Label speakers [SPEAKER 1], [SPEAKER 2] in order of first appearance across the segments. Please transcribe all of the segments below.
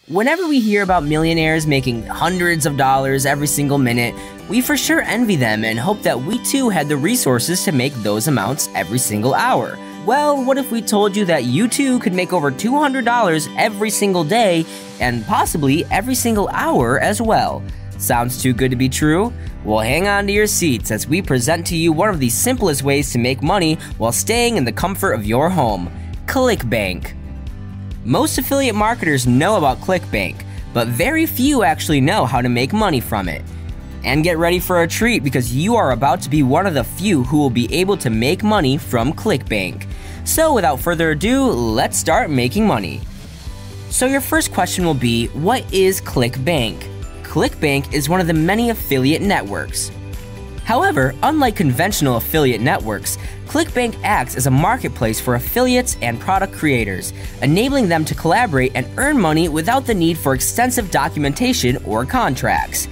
[SPEAKER 1] Whenever we hear about millionaires making hundreds of dollars every single minute, we for sure envy them and hope that we too had the resources to make those amounts every single hour. Well, what if we told you that you too could make over $200 every single day and possibly every single hour as well? Sounds too good to be true? Well, hang on to your seats as we present to you one of the simplest ways to make money while staying in the comfort of your home: Clickbank. Most affiliate marketers know about Clickbank, but very few actually know how to make money from it. And get ready for a treat because you are about to be one of the few who will be able to make money from Clickbank. So without further ado, let's start making money. So your first question will be, what is Clickbank? Clickbank is one of the many affiliate networks. However, unlike conventional affiliate networks, Clickbank acts as a marketplace for affiliates and product creators, enabling them to collaborate and earn money without the need for extensive documentation or contracts.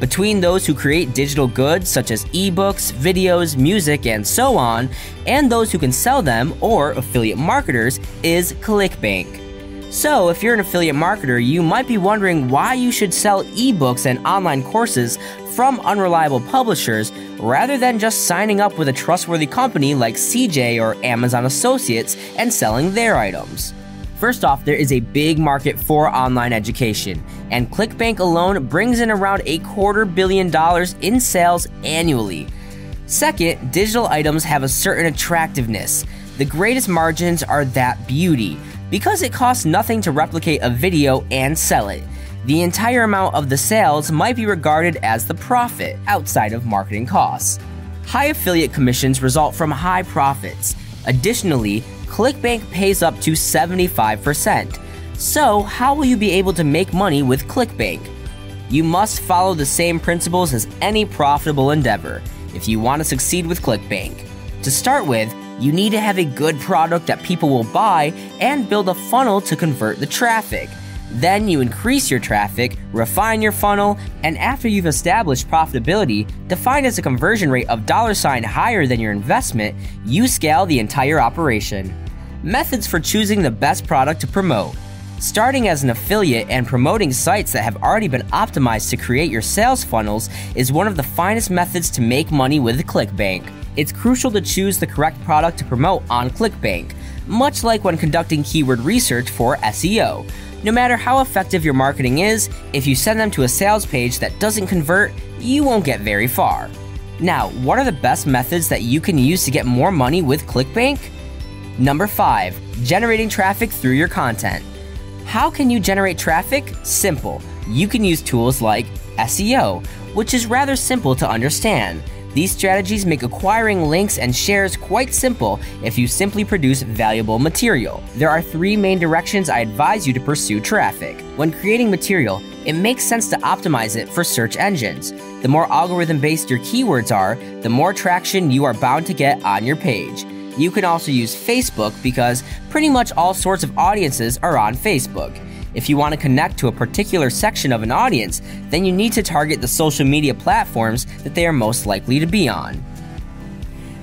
[SPEAKER 1] Between those who create digital goods such as ebooks, videos, music, and so on, and those who can sell them, or affiliate marketers, is Clickbank. So, if you're an affiliate marketer, you might be wondering why you should sell ebooks and online courses from unreliable publishers rather than just signing up with a trustworthy company like CJ or Amazon Associates and selling their items. First off, there is a big market for online education, and Clickbank alone brings in around $250 million in sales annually. Second, digital items have a certain attractiveness. The greatest margins are that beauty, because it costs nothing to replicate a video and sell it. The entire amount of the sales might be regarded as the profit outside of marketing costs. High affiliate commissions result from high profits. Additionally, Clickbank pays up to 75%. So, how will you be able to make money with Clickbank? You must follow the same principles as any profitable endeavor if you want to succeed with Clickbank. To start with, you need to have a good product that people will buy and build a funnel to convert the traffic. Then you increase your traffic, refine your funnel, and after you've established profitability, defined as a conversion rate of $ higher than your investment, you scale the entire operation. Methods for choosing the best product to promote. Starting as an affiliate and promoting sites that have already been optimized to create your sales funnels is one of the finest methods to make money with Clickbank. It's crucial to choose the correct product to promote on Clickbank, much like when conducting keyword research for SEO. No matter how effective your marketing is, if you send them to a sales page that doesn't convert, you won't get very far. Now, what are the best methods that you can use to get more money with Clickbank? Number 5. Generating traffic through your content. How can you generate traffic? Simple. You can use tools like SEO, which is rather simple to understand. These strategies make acquiring links and shares quite simple if you simply produce valuable material. There are 3 main directions I advise you to pursue traffic. When creating material, it makes sense to optimize it for search engines. The more algorithm-based your keywords are, the more traction you are bound to get on your page. You can also use Facebook because pretty much all sorts of audiences are on Facebook. If you want to connect to a particular section of an audience, then you need to target the social media platforms that they are most likely to be on.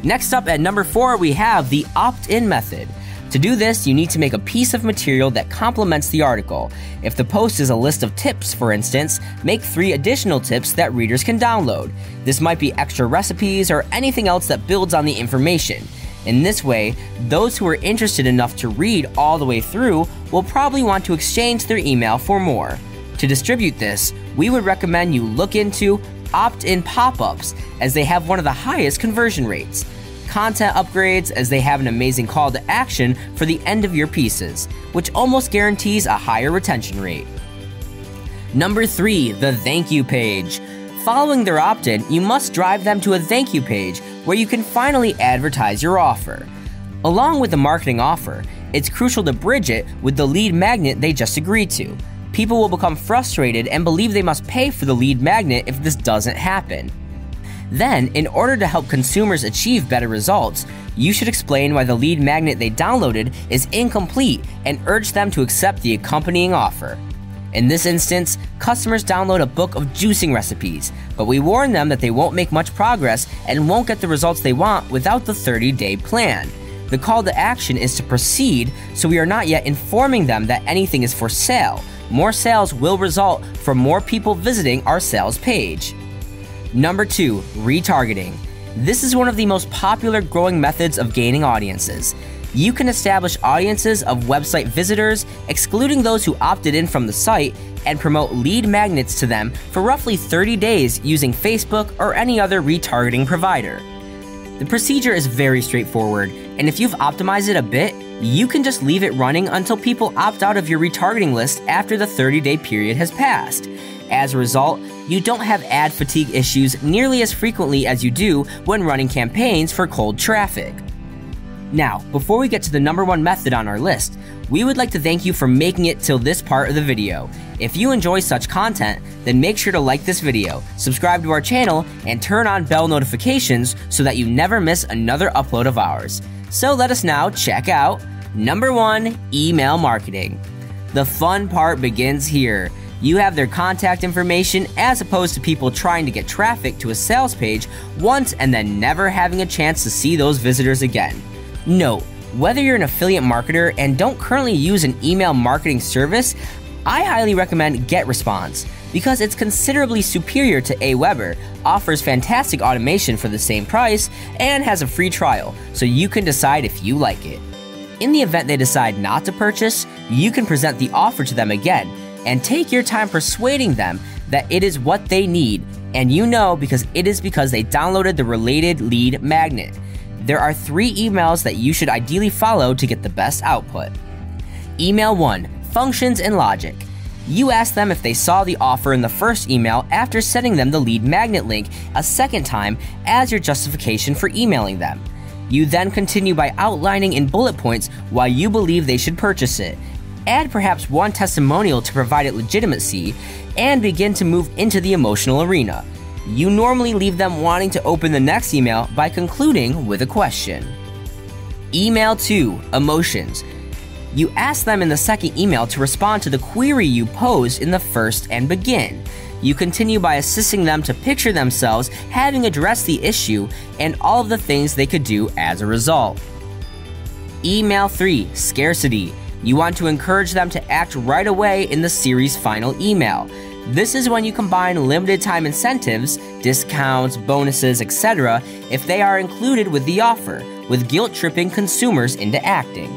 [SPEAKER 1] Next up at number 4, we have the opt-in method. To do this, you need to make a piece of material that complements the article. If the post is a list of tips, for instance, make 3 additional tips that readers can download. This might be extra recipes or anything else that builds on the information. In this way, those who are interested enough to read all the way through will probably want to exchange their email for more. To distribute this, we would recommend you look into opt-in pop-ups, as they have one of the highest conversion rates. Content upgrades, as they have an amazing call to action for the end of your pieces, which almost guarantees a higher retention rate. Number 3, the thank you page. Following their opt-in, you must drive them to a thank you page where you can finally advertise your offer. Along with the marketing offer, it's crucial to bridge it with the lead magnet they just agreed to. People will become frustrated and believe they must pay for the lead magnet if this doesn't happen. Then, in order to help consumers achieve better results, you should explain why the lead magnet they downloaded is incomplete and urge them to accept the accompanying offer. In this instance, customers download a book of juicing recipes, but we warn them that they won't make much progress and won't get the results they want without the 30-day plan. The call to action is to proceed, so we are not yet informing them that anything is for sale, more sales will result from more people visiting our sales page. Number 2, retargeting. This is one of the most popular growing methods of gaining audiences. You can establish audiences of website visitors, excluding those who opted in from the site, and promote lead magnets to them for roughly 30 days using Facebook or any other retargeting provider. The procedure is very straightforward, and if you've optimized it a bit, you can just leave it running until people opt out of your retargeting list after the 30-day period has passed. As a result, you don't have ad fatigue issues nearly as frequently as you do when running campaigns for cold traffic. Now, before we get to the number 1 method on our list, we would like to thank you for making it till this part of the video. If you enjoy such content, then make sure to like this video, subscribe to our channel, and turn on bell notifications so that you never miss another upload of ours. So let us now check out number 1, email marketing. The fun part begins here. You have their contact information as opposed to people trying to get traffic to a sales page once and then never having a chance to see those visitors again. Note, whether you're an affiliate marketer and don't currently use an email marketing service, I highly recommend GetResponse because it's considerably superior to Aweber, offers fantastic automation for the same price, and has a free trial, so you can decide if you like it. In the event they decide not to purchase, you can present the offer to them again and take your time persuading them that it is what they need, and you know because it is because they downloaded the related lead magnet. There are 3 emails that you should ideally follow to get the best output. Email 1, functions and logic. You ask them if they saw the offer in the first email after sending them the lead magnet link a second time as your justification for emailing them. You then continue by outlining in bullet points why you believe they should purchase it. Add perhaps 1 testimonial to provide it legitimacy, and begin to move into the emotional arena. You normally leave them wanting to open the next email by concluding with a question. Email 2, emotions. You ask them in the second email to respond to the query you posed in the first and begin. You continue by assisting them to picture themselves having addressed the issue and all of the things they could do as a result. Email 3, scarcity. You want to encourage them to act right away in the series' final email. This is when you combine limited time incentives, discounts, bonuses, etc. if they are included with the offer, with guilt-tripping consumers into acting.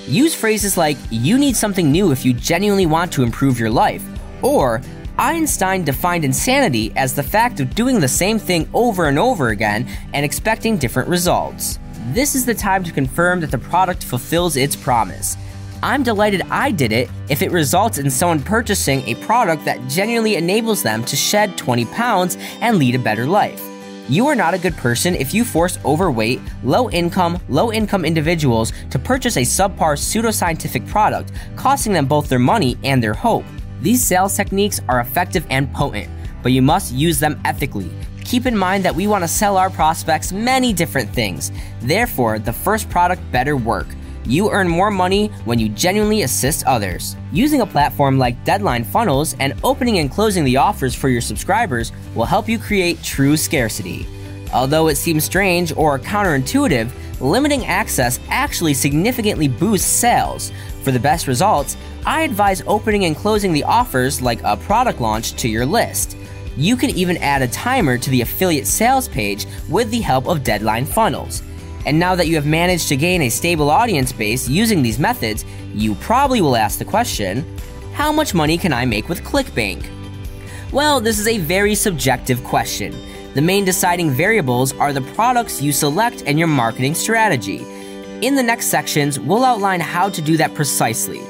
[SPEAKER 1] Use phrases like, "You need something new if you genuinely want to improve your life," or "Einstein defined insanity as the fact of doing the same thing over and over again and expecting different results." This is the time to confirm that the product fulfills its promise. I'm delighted I did it if it results in someone purchasing a product that genuinely enables them to shed 20 pounds and lead a better life. You are not a good person if you force overweight, low-income individuals to purchase a subpar pseudoscientific product, costing them both their money and their hope. These sales techniques are effective and potent, but you must use them ethically. Keep in mind that we want to sell our prospects many different things. Therefore, the first product better work. You earn more money when you genuinely assist others. Using a platform like Deadline Funnels and opening and closing the offers for your subscribers will help you create true scarcity. Although it seems strange or counterintuitive, limiting access actually significantly boosts sales. For the best results, I advise opening and closing the offers like a product launch to your list. You can even add a timer to the affiliate sales page with the help of Deadline Funnels. And now that you have managed to gain a stable audience base using these methods, you probably will ask the question, how much money can I make with Clickbank? Well, this is a very subjective question. The main deciding variables are the products you select and your marketing strategy. In the next sections, we'll outline how to do that precisely.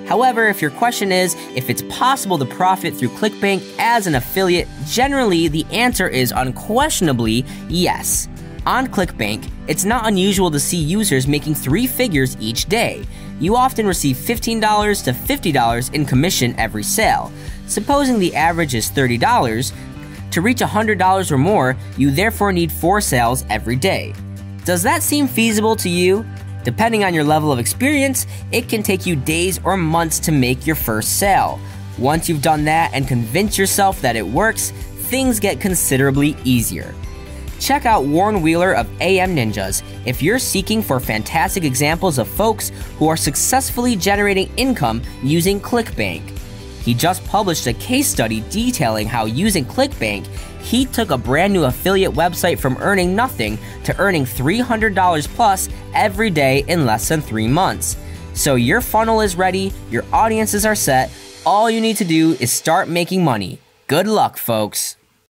[SPEAKER 1] However, if your question is if it's possible to profit through Clickbank as an affiliate, generally the answer is unquestionably yes. On Clickbank, it's not unusual to see users making 3 figures each day. You often receive $15 to $50 in commission every sale. Supposing the average is $30, to reach $100 or more, you therefore need 4 sales every day. Does that seem feasible to you? Depending on your level of experience, it can take you days or months to make your first sale. Once you've done that and convinced yourself that it works, things get considerably easier. Check out Warren Wheeler of AM Ninjas if you're seeking for fantastic examples of folks who are successfully generating income using Clickbank. He just published a case study detailing how using Clickbank, he took a brand new affiliate website from earning nothing to earning $300 plus every day in less than 3 months. So your funnel is ready, your audiences are set, all you need to do is start making money. Good luck, folks.